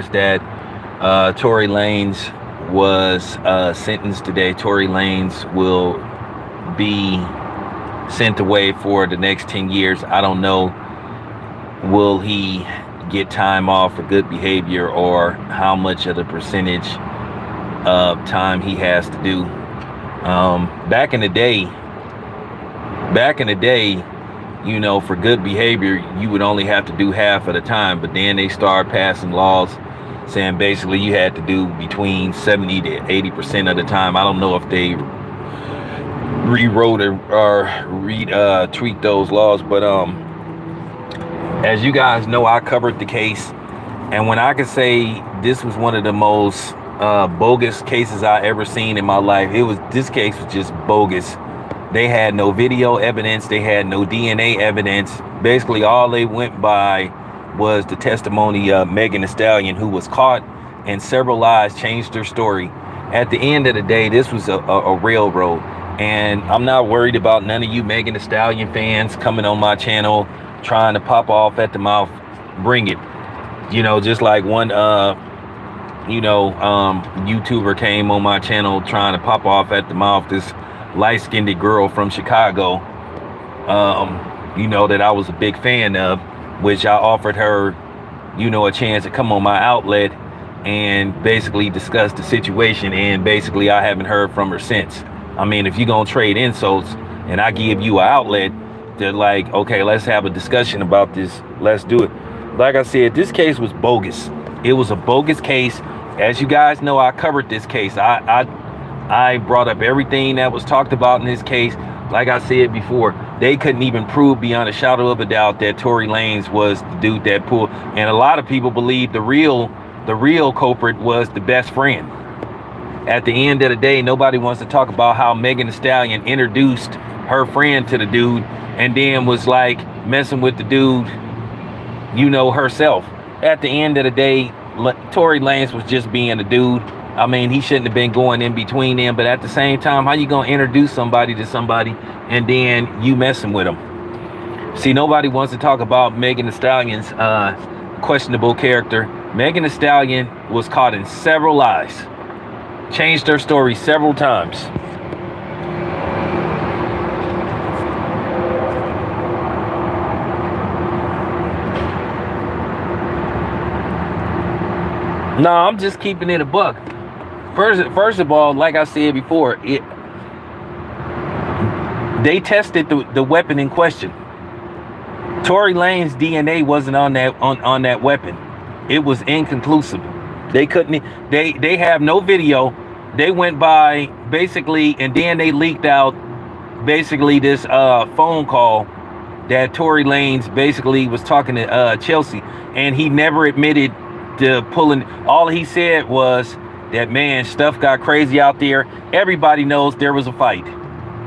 that Tory Lanez was sentenced today. Tory Lanez will be sent away for the next 10 years. I don't know, will he get time off for good behavior or how much of the percentage of time he has to do. Back in the day, for good behavior, you would only have to do half of the time, but then they started passing laws saying basically you had to do between 70 to 80% of the time. I don't know if they rewrote or tweaked those laws, but as you guys know, I covered the case, and when I could say this was one of the most bogus cases I ever seen in my life, this case was just bogus. They had no video evidence. They had no DNA evidence. Basically, all they went by was the testimony of Megan Thee Stallion, who was caught, and several lies changed her story. At the end of the day, this was a railroad. And I'm not worried about none of you Megan Thee Stallion fans coming on my channel trying to pop off at the mouth. Bring it. Just like one YouTuber came on my channel trying to pop off at the mouth. This light-skinned girl from Chicago, that I was a big fan of, which I offered her, a chance to come on my outlet and basically discuss the situation. And basically, I haven't heard from her since. I mean, if you're going to trade insults and I give you an outlet, they're like, okay, let's have a discussion about this. Let's do it. Like I said, this case was bogus. It was a bogus case. As you guys know, I covered this case. I brought up everything that was talked about in this case. Like I said before, they couldn't even prove beyond a shadow of a doubt that Tory Lanez was the dude that pulled. And a lot of people believe the real culprit was the best friend. At the end of the day, nobody wants to talk about how Megan Thee Stallion introduced her friend to the dude and then was like messing with the dude, herself. At the end of the day, Tory Lanez was just being a dude. I mean, he shouldn't have been going in between them, but at the same time, how you gonna introduce somebody to somebody and then you messing with them? See, nobody wants to talk about Megan Thee Stallion's questionable character. Megan Thee Stallion was caught in several lies, changed her story several times. No, I'm just keeping it a buck. First of all, like I said before, they tested the weapon in question. Tory Lanez's DNA wasn't on that weapon. It was inconclusive. They couldn't. They have no video. They went by basically, and then they leaked out basically this phone call that Tory Lanez basically was talking to Chelsea, and he never admitted to pulling. All he said was that, man, stuff got crazy out there. Everybody knows there was a fight.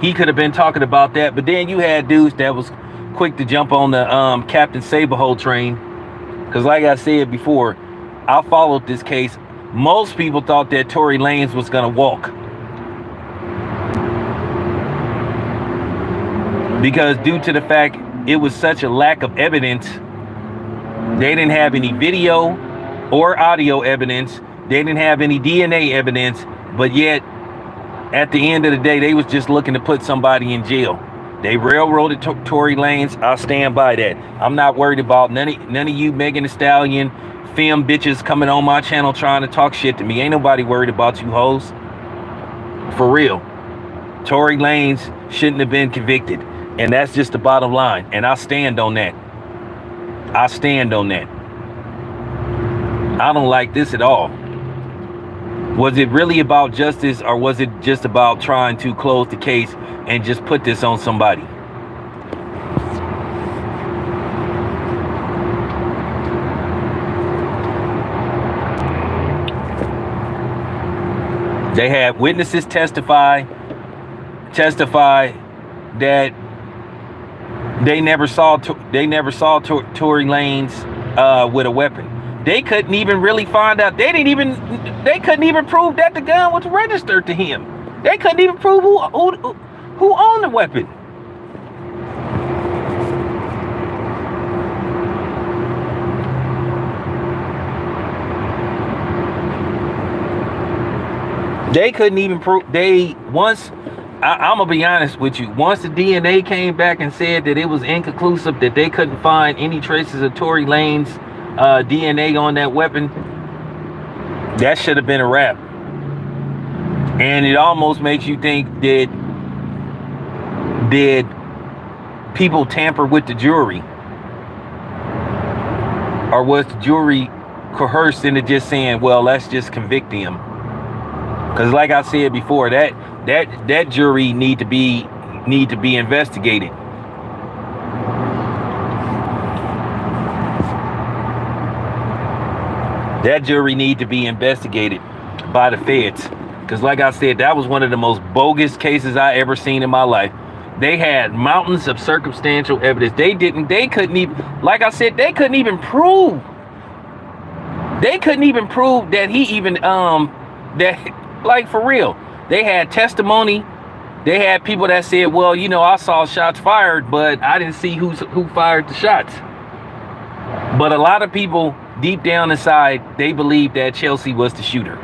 He could have been talking about that, but then you had dudes that was quick to jump on the Captain Saberhole train. Because like I said before, I followed this case. Most people thought that Tory Lanez was going to walk. Because due to the fact it was such a lack of evidence, they didn't have any video or audio evidence. They didn't have any DNA evidence, but yet, at the end of the day, they was just looking to put somebody in jail. They railroaded Tory Lanez. I stand by that. I'm not worried about none of you Megan Thee Stallion film bitches coming on my channel trying to talk shit to me. Ain't nobody worried about you hoes. For real. Tory Lanez shouldn't have been convicted. And that's just the bottom line. And I stand on that. I stand on that. I don't like this at all. Was it really about justice, or was it just about trying to close the case and just put this on somebody? They had witnesses testify that they never saw Tory Lanez with a weapon. They couldn't even really find out. They couldn't even prove that the gun was registered to him. They couldn't even prove who owned the weapon. They couldn't even prove. I'm gonna be honest with you. Once the DNA came back and said that it was inconclusive, that they couldn't find any traces of Tory Lanez DNA on that weapon, that should have been a wrap. And it almost makes you think that did people tamper with the jury, or was the jury coerced into just saying, well, let's just convict him? Because like I said before, that jury need to be investigated. That jury need to be investigated by the feds. Because like I said, that was one of the most bogus cases I ever seen in my life. They had mountains of circumstantial evidence. They couldn't even, like I said, they couldn't even prove that he even, that, like, for real. They had testimony. They had people that said, well, you know, I saw shots fired, but I didn't see who fired the shots. But a lot of people deep down inside, they believe that Chelsea was the shooter.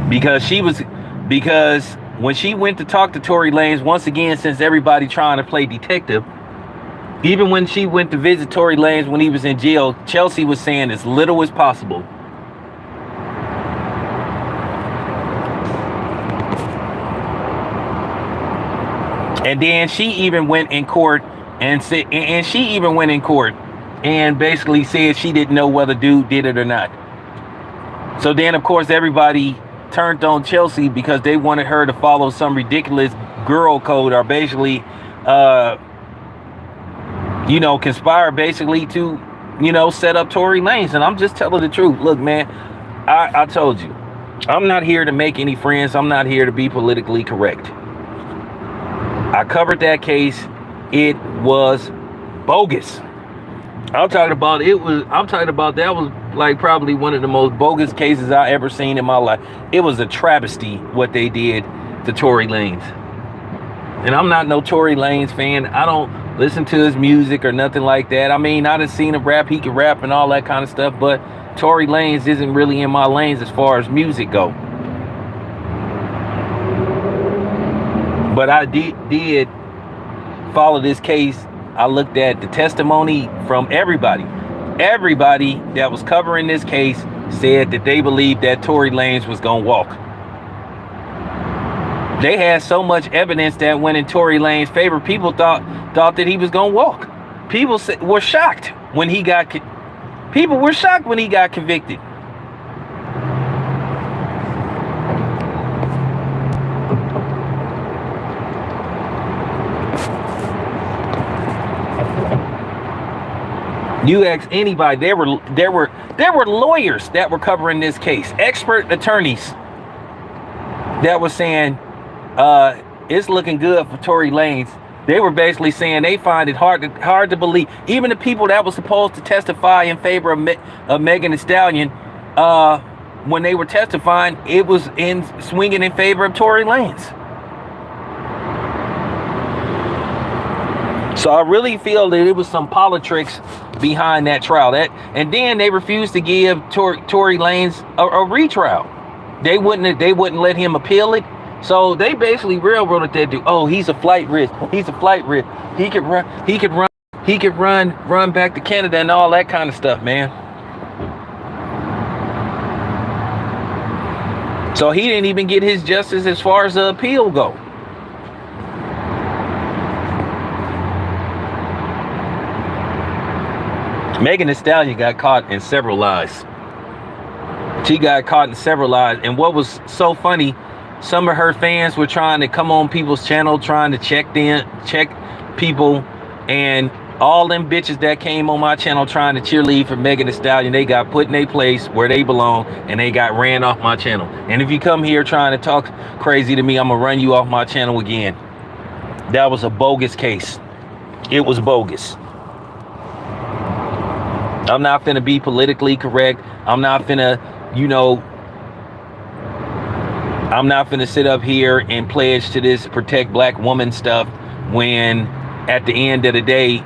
Because when she went to talk to Tory Lanez, once again, since everybody trying to play detective, even when she went to visit Tory Lanez when he was in jail, Chelsea was saying as little as possible. And then she even went in court and said, and basically said she didn't know whether dude did it or not. So then, of course, everybody turned on Chelsea because they wanted her to follow some ridiculous girl code, or basically, conspire basically to, set up Tory Lanez. And I'm just telling the truth. Look, man, I told you, I'm not here to make any friends. I'm not here to be politically correct. I covered that case. It was bogus. I'm talking about that was like probably one of the most bogus cases I ever seen in my life. It was a travesty what they did to Tory Lanez. And I'm not no Tory Lanez fan. I don't listen to his music or nothing like that. I mean, I done seen him rap. He can rap and all that kind of stuff. But Tory Lanez isn't really in my lanes as far as music go. But I did follow this case. I looked at the testimony from everybody. Everybody that was covering this case said that they believed that Tory Lanez was going to walk. They had so much evidence that went in Tory Lanez's favor, people thought that he was going to walk. People were shocked when he got convicted. You ask anybody, there were lawyers that were covering this case, expert attorneys that were saying it's looking good for Tory Lanez. They were basically saying they find it hard to believe. Even the people that were supposed to testify in favor of Megan Thee Stallion, when they were testifying, it was swinging in favor of Tory Lanez. So I really feel that it was some politics behind that trial. And then they refused to give Tory Lanez a retrial. They wouldn't let him appeal it. So they basically railroaded that dude. Oh, he's a flight risk. He's a flight risk. He could run back to Canada and all that kind of stuff, man. So he didn't even get his justice as far as the appeal go. Megan Thee Stallion got caught in several lies. She got caught in several lies. And what was so funny, some of her fans were trying to come on people's channel, trying to check people, and all them bitches that came on my channel trying to cheerlead for Megan Thee Stallion, they got put in a place where they belong, and they got ran off my channel. And if you come here trying to talk crazy to me, I'm gonna run you off my channel again. That was a bogus case. It was bogus. I'm not finna be politically correct. I'm not finna sit up here and pledge to this protect black woman stuff when at the end of the day,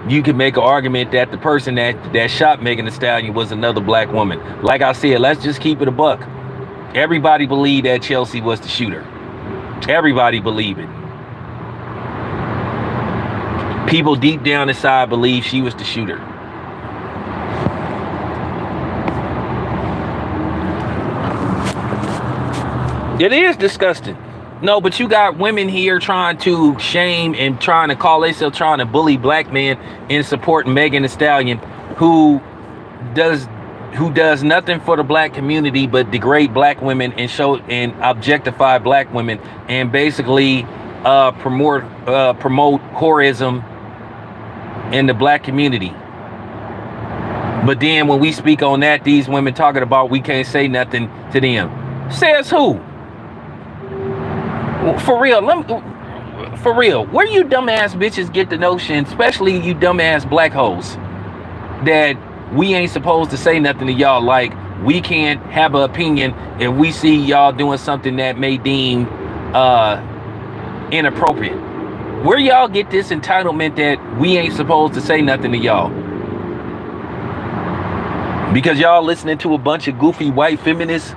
you could make an argument that the person that shot Megan Thee Stallion was another black woman. Like I said, let's just keep it a buck. Everybody believed that Chelsea was the shooter. Everybody believed it. People deep down inside believe she was the shooter. It is disgusting. No, but you got women here trying to shame and trying to call themselves trying to bully black men in supporting Megan Thee Stallion, who does nothing for the black community but degrade black women and show and objectify black women and basically promote whorism in the black community. But then when we speak on that, these women talking about we can't say nothing to them. Says who? For real, where you dumbass bitches get the notion, especially you dumbass black hoes, that we ain't supposed to say nothing to y'all, like we can't have an opinion if we see y'all doing something that may deem inappropriate? Where y'all get this entitlement that we ain't supposed to say nothing to y'all? Because y'all listening to a bunch of goofy white feminists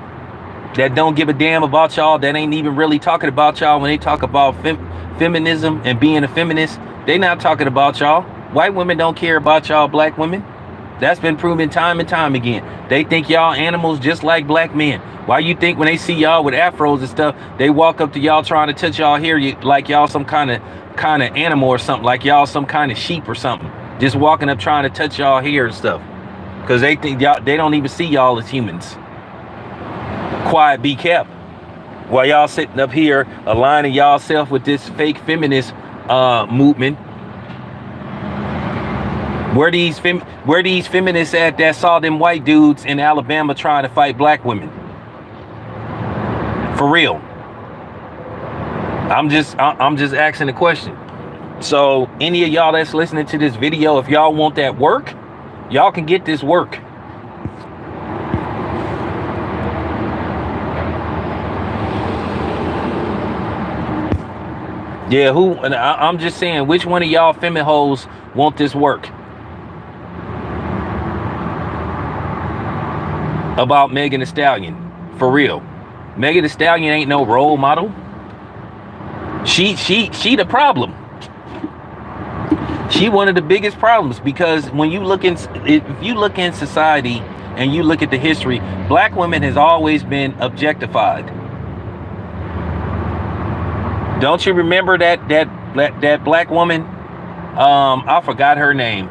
that don't give a damn about y'all, that ain't even really talking about y'all when they talk about feminism and being a feminist. They not talking about y'all. White women don't care about y'all black women. That's been proven time and time again. They think y'all animals just like black men. Why you think when they see y'all with afros and stuff, they walk up to y'all trying to touch y'all hair like y'all some kind of animal or something, like y'all some kind of sheep or something, just walking up trying to touch y'all hair and stuff, because they think y'all, they don't even see y'all as humans. Quiet be kept. While y'all sitting up here aligning y'all self with this fake feminist movement. Where these feminists at that saw them white dudes in Alabama trying to fight black women? For real. I'm just asking the question. So any of y'all that's listening to this video, if y'all want that work, y'all can get this work. Yeah, who? And I'm just saying, which one of y'all femi hoes want this work? About Megan Thee Stallion. For real. Megan Thee Stallion ain't no role model. She the problem. She one of the biggest problems, because when you look in, if you look in society and you look at the history, black women has always been objectified. Don't you remember that black woman? I forgot her name.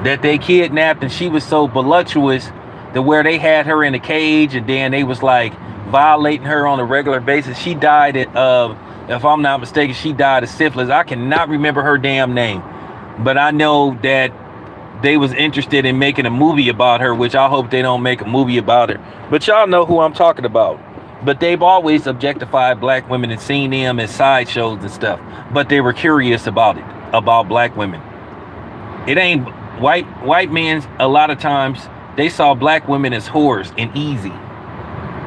That they kidnapped, and she was so voluptuous to where they had her in a cage, and then they was like violating her on a regular basis. She died of, if I'm not mistaken, she died of syphilis. I cannot remember her damn name, but I know that they was interested in making a movie about her, which I hope they don't make a movie about her. But y'all know who I'm talking about. But they've always objectified black women and seen them as sideshows and stuff. But they were curious about it, about black women. It ain't white men. A lot of times they saw black women as whores and easy.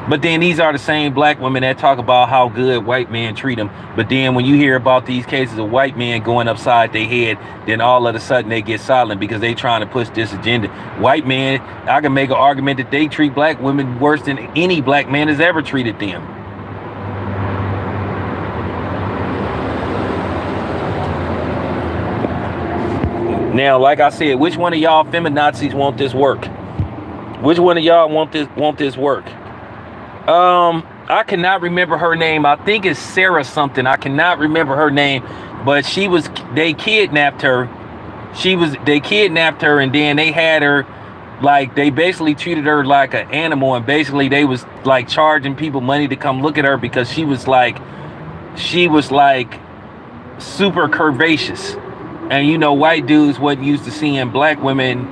But then these are the same black women that talk about how good white men treat them. But then when you hear about these cases of white men going upside their head, then all of a sudden they get silent because they trying to push this agenda. White men, I can make an argument that they treat black women worse than any black man has ever treated them. Now, like I said, which one of y'all feminazis want this work? Which one of y'all want this work? I cannot remember her name. I think it's Sarah something. I cannot remember her name, but they kidnapped her. They kidnapped her, and then they had her, like, they basically treated her like an animal, and basically they was like charging people money to come look at her because she was like super curvaceous. And you know, white dudes wasn't used to seeing black women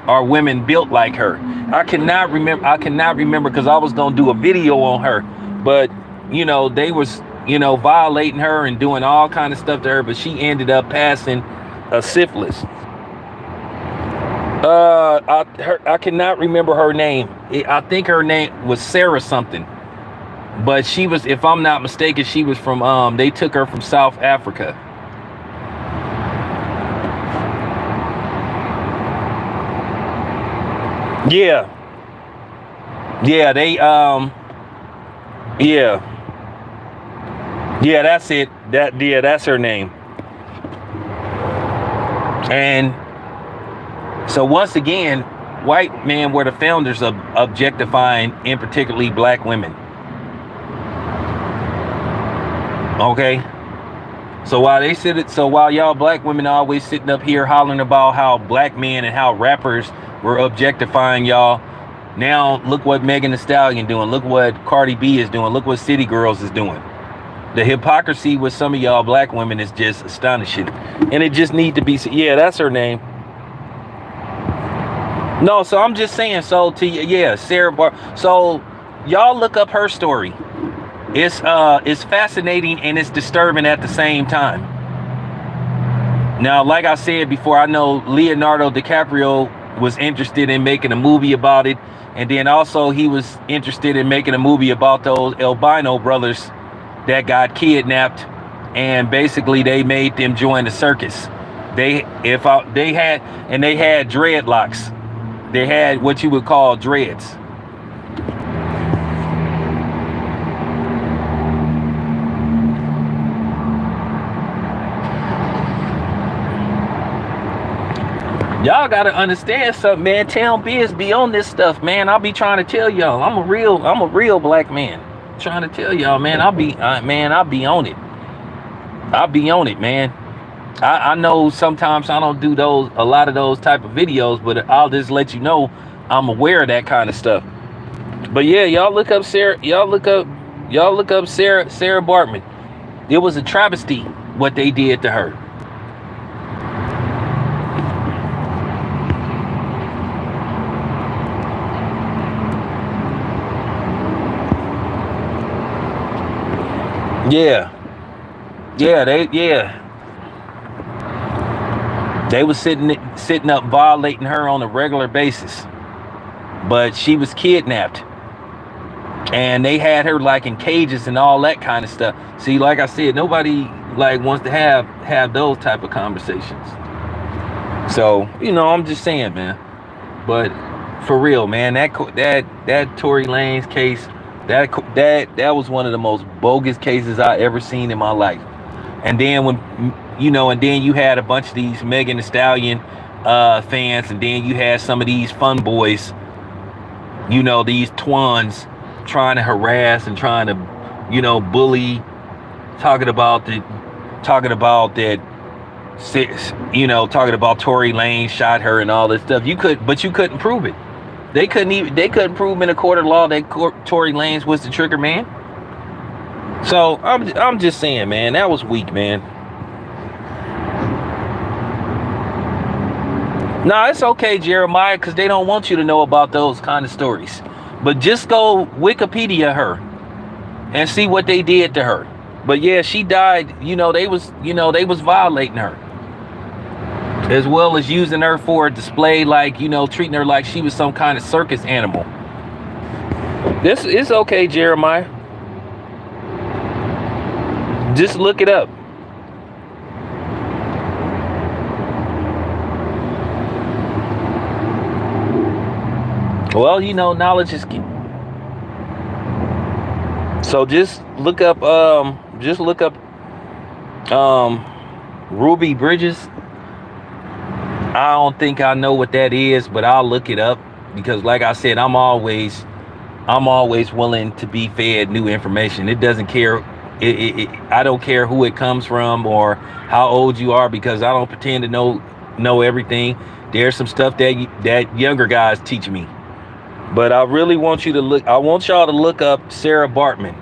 or women built like her. I cannot remember because I was gonna do a video on her, but you know, they was, you know, violating her and doing all kind of stuff to her, but she ended up passing a syphilis. I cannot remember her name. I think her name was Sarah something, but she was, if I'm not mistaken, she was from they took her from South Africa. Yeah, yeah, they yeah, yeah, that's it. That's her name. And so once again, white men were the founders of objectifying, in particularly black women. Okay. So while y'all black women are always sitting up here hollering about how black men and how rappers were objectifying y'all, now look what Megan Thee Stallion doing. Look what Cardi B is doing. Look what City Girls is doing. The hypocrisy with some of y'all black women is just astonishing. And it just need to be, yeah, that's her name. No, so I'm just saying, so to, yeah, Sarah Bar. So y'all look up her story. It's fascinating and it's disturbing at the same time. Now, like I said before, I know Leonardo DiCaprio was interested in making a movie about it, and then also he was interested in making a movie about those albino brothers that got kidnapped, and basically they made them join the circus. They had dreadlocks. They had what you would call dreads. Y'all gotta understand something, man. Town Biz be on this stuff, man. I'll be trying to tell y'all. I'm a real black man. Trying to tell y'all, man. I'll be on it. I'll be on it, man. I know sometimes I don't do a lot of those type of videos, but I'll just let you know I'm aware of that kind of stuff. But yeah, y'all look up Sarah Bartman. It was a travesty what they did to her. Yeah, they was sitting up violating her on a regular basis, but she was kidnapped, and they had her like in cages and all that kind of stuff. See, like I said, nobody like wants to have those type of conversations. So I'm just saying, man. But for real, man, that Tory Lanez case. That was one of the most bogus cases I ever seen in my life. And then and then you had a bunch of these Megan Thee Stallion fans, and then you had some of these fun boys, these twans trying to harass and trying to, bully, talking about talking about Tory Lanez shot her and all this stuff. But you couldn't prove it. They couldn't prove in a court of law that Tory Lanez was the trigger man. So I'm just saying, man, that was weak, man. Nah, it's okay, Jeremiah, because they don't want you to know about those kind of stories. But just go Wikipedia her and see what they did to her. But yeah, she died. They was violating her, as well as using her for a display, like, treating her like she was some kind of circus animal. This is okay, Jeremiah. Just look it up. Well, knowledge is key. So just look up Ruby Bridges. I don't think I know what that is, but I'll look it up, because like I said, I'm always willing to be fed new information. It doesn't care. I don't care who it comes from or how old you are, because I don't pretend to know everything. There's some stuff that younger guys teach me. But I really want you to look. I want y'all to look up Sarah Bartman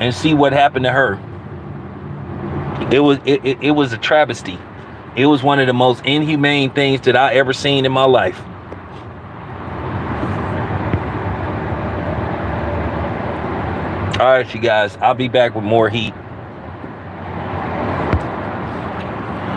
and see what happened to her. It was a travesty. It was one of the most inhumane things that I ever seen in my life. All right, you guys, I'll be back with more heat.